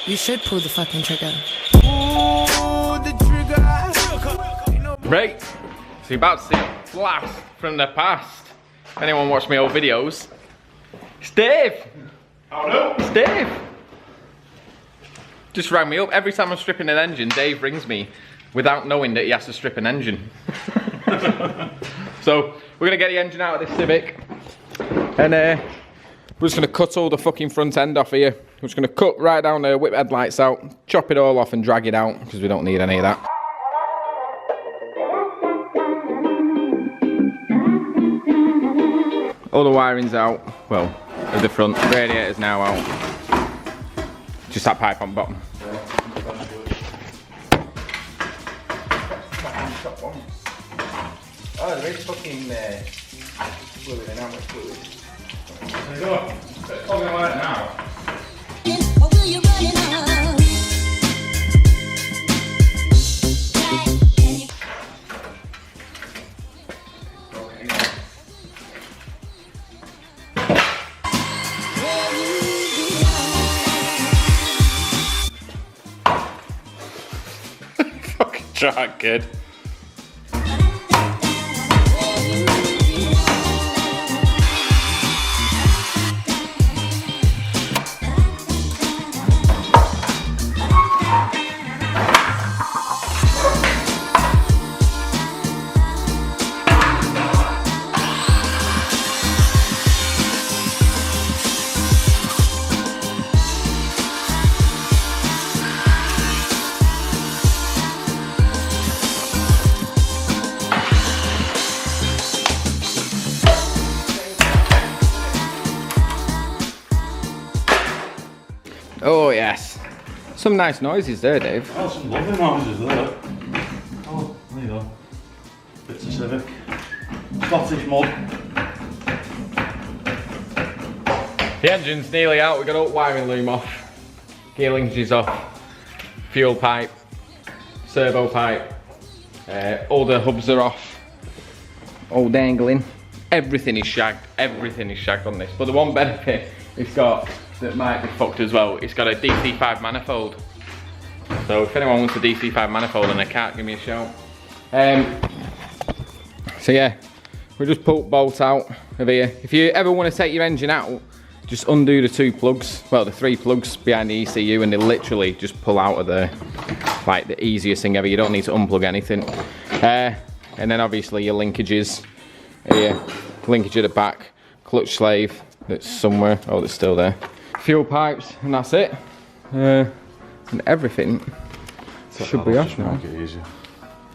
You should pull the fucking trigger. Right, so you're about to see a blast from the past. If anyone watched my old videos, it's Dave. Oh no! It's Dave. Just rang me up. Every time I'm stripping an engine, Dave rings me without knowing that he has to strip an engine. So we're gonna get the engine out of this Civic, and we're just gonna cut all the fucking front end off here. We're just gonna cut right down there, whip headlights out, chop it all off and drag it out because we don't need any of that. All the wiring's out, well, of the front, radiator's now out. Just that pipe on bottom. Oh, there is fucking fluid in, how much fluid? There you go. It's probably like now. Fucking try, kid. Oh yes, some nice noises there, Dave. Oh, some lovely noises there. Oh, there you go. Bits of Civic. Scottish mud. The engine's nearly out. We got all wiring loom off, gear linkages off, fuel pipe, servo pipe. All the hubs are off, all dangling. Everything is shagged. Everything is shagged on this. But the one benefit it's got that might be fucked as well, it's got a DC5 manifold. So if anyone wants a DC5 manifold and they can't, give me a shout. So yeah, we just pull bolt out of here. If you ever want to take your engine out, just undo the two plugs, well the three plugs behind the ECU, and they literally just pull out of there. Like the easiest thing ever, you don't need to unplug anything. And then obviously your linkages here, linkage at the back, clutch slave that's somewhere, oh it's still there. Fuel pipes, and that's it. And everything should be off now.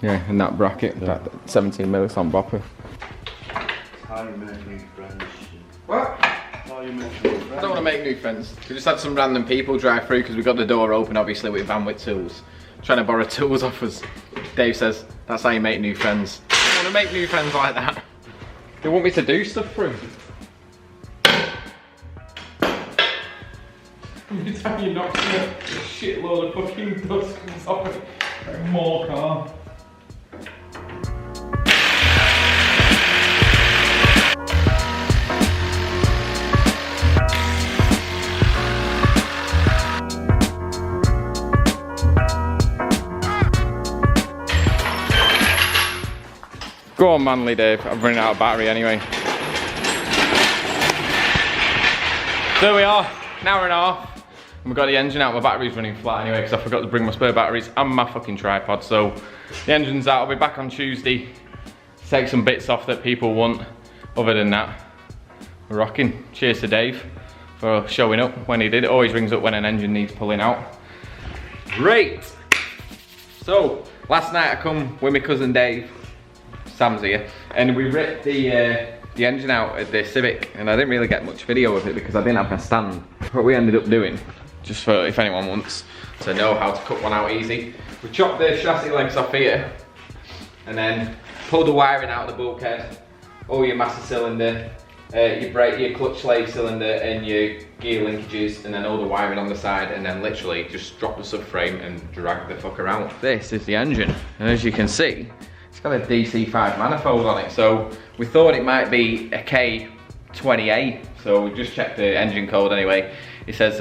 Yeah, and that bracket, yeah. That 17 mils on bopper. How you make new friends? What? How you make new friends? I don't want to make new friends. We just had some random people drive through because we got the door open, obviously, with van with tools. Trying to borrow tools off us. Dave says, that's how you make new friends. I don't want to make new friends like that. They want me to do stuff for them. Every time you knock me, a shitload of fucking dust comes off it. Like more car. Go on, Manly Dave. I'm running out of battery anyway. There we are, an hour and a half. And we've got the engine out. My battery's running flat anyway because I forgot to bring my spare batteries and my fucking tripod. So the engine's out. I'll be back on Tuesday. Take some bits off that people want. Other than that, we're rocking. Cheers to Dave for showing up when he did. It always rings up when an engine needs pulling out. Great. So last night I come with my cousin Dave. Sam's here, and we ripped the engine out of the Civic, and I didn't really get much video of it because I didn't have a stand. What we ended up doing, just for if anyone wants to know how to cut one out easy, we chopped the chassis legs off here, and then pulled the wiring out of the bulkhead, all your master cylinder, your brake, your clutch slave cylinder, and your gear linkages, and then all the wiring on the side, and then literally just drop the subframe and drag the fucker out. This is the engine, and as you can see, it's got a DC5 manifold on it, so we thought it might be a K20A, so we just checked the engine code anyway. It says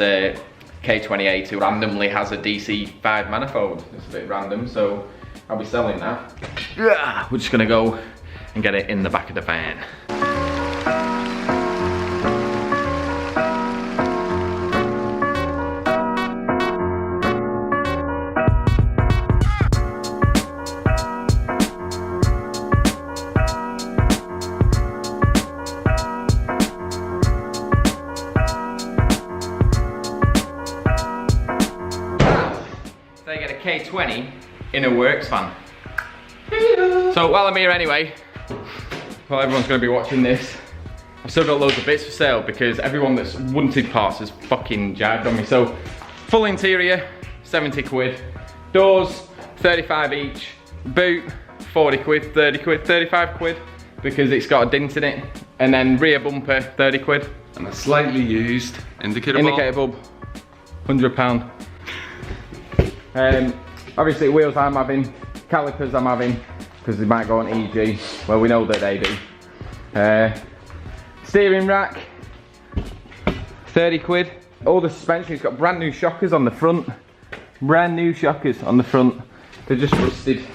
K20A2 randomly has a DC5 manifold. It's a bit random, so I'll be selling that. Yeah, we're just gonna go and get it in the back of the van. They get a K20 in a works van. So while I'm here anyway, while everyone's gonna be watching this, I've still got loads of bits for sale because everyone that's wanted parts has fucking jived on me. So full interior, 70 quid. Doors, 35 each. Boot, 40 quid, 30 quid, 35 quid because it's got a dent in it. And then rear bumper, 30 quid. And a slightly used indicator bulb, £100. Obviously wheels I'm having, calipers I'm having, because they might go on EG. Well, we know that they do. Steering rack, 30 quid. All the suspension, it's got brand new shockers on the front. Brand new shockers on the front. They're just rusted.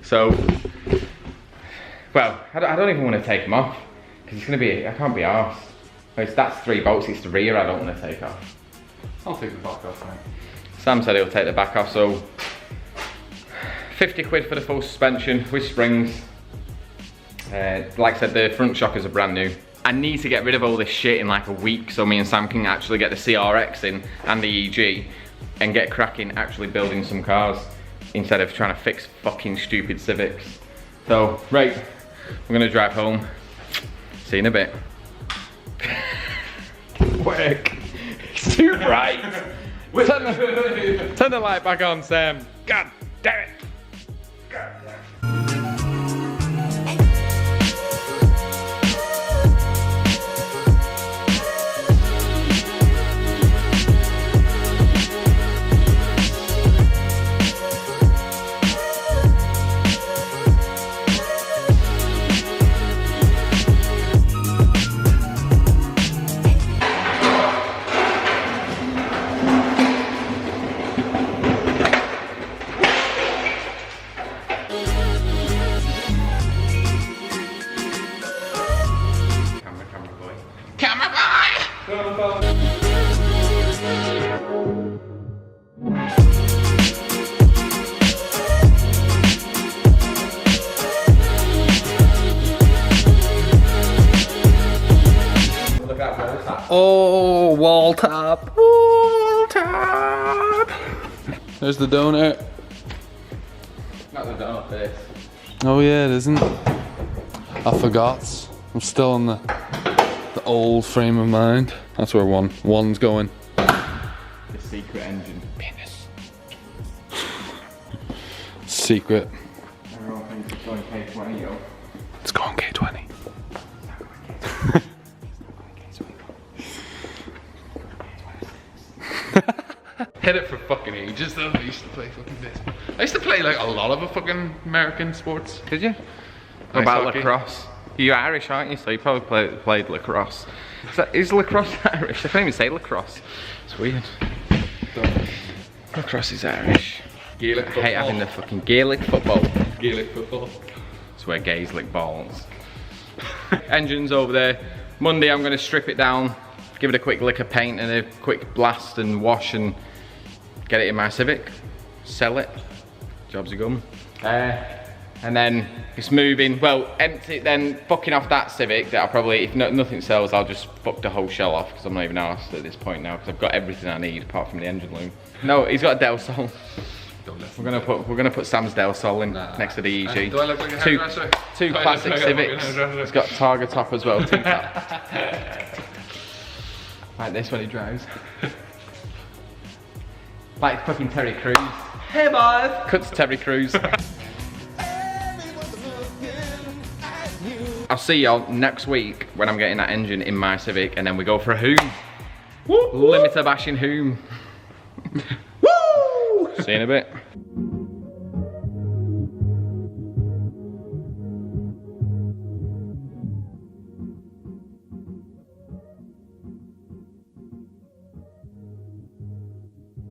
So, well, I don't even want to take them off, because it's going to be, I can't be arsed. That's 3 bolts, it's the rear I don't want to take off. I'll take the back off, mate. Sam said he'll take the back off, so 50 quid for the full suspension with springs. Like I said, the front shockers are brand new. I need to get rid of all this shit in like a week so me and Sam can actually get the CRX in and the EG and get cracking actually building some cars instead of trying to fix fucking stupid Civics. So, right, we're gonna drive home. See you in a bit. Work. It's too bright. Turn the light back on, Sam. God damn it. God damn it. Oh, wall top. Wall top. There's the donut. Not the donut face. Oh yeah, it isn't. I forgot. I'm still in the old frame of mind. That's where one's going. The secret engine. Penis. Secret. Everyone thinks it's going K20, yo. It's going K20. Hit it for fucking ages though. I used to play fucking baseball. I used to play like a lot of fucking American sports. Did you? What Ice about hockey. lacrosse? You're Irish, aren't you? So you probably played lacrosse. Is lacrosse Irish? I can't even say lacrosse. It's weird. Lacrosse is Irish. Gaelic I football. hate having the fucking Gaelic football. Gaelic football. It's where gays lick balls. Engine's over there. Monday I'm going to strip it down, give it a quick lick of paint and a quick blast and wash and get it in my Civic, sell it, jobs are gone. And then it's moving, well, empty, then fucking off that Civic that I'll probably, if nothing sells, I'll just fuck the whole shell off because I'm not even arsed at this point now because I've got everything I need apart from the engine loom. No, he's got a Del Sol. We're gonna put Sam's Del Sol in next to the EG. Do I look like a hairdresser? Two classic Civics. It's got Targa top as well. Like this when he drives. Like fucking Terry Crews. Hey boys! Cut to Terry Crews. I'll see y'all next week when I'm getting that engine in my Civic and then we go for a hoom. Limiter bashing hoom. Woo! See you in a bit.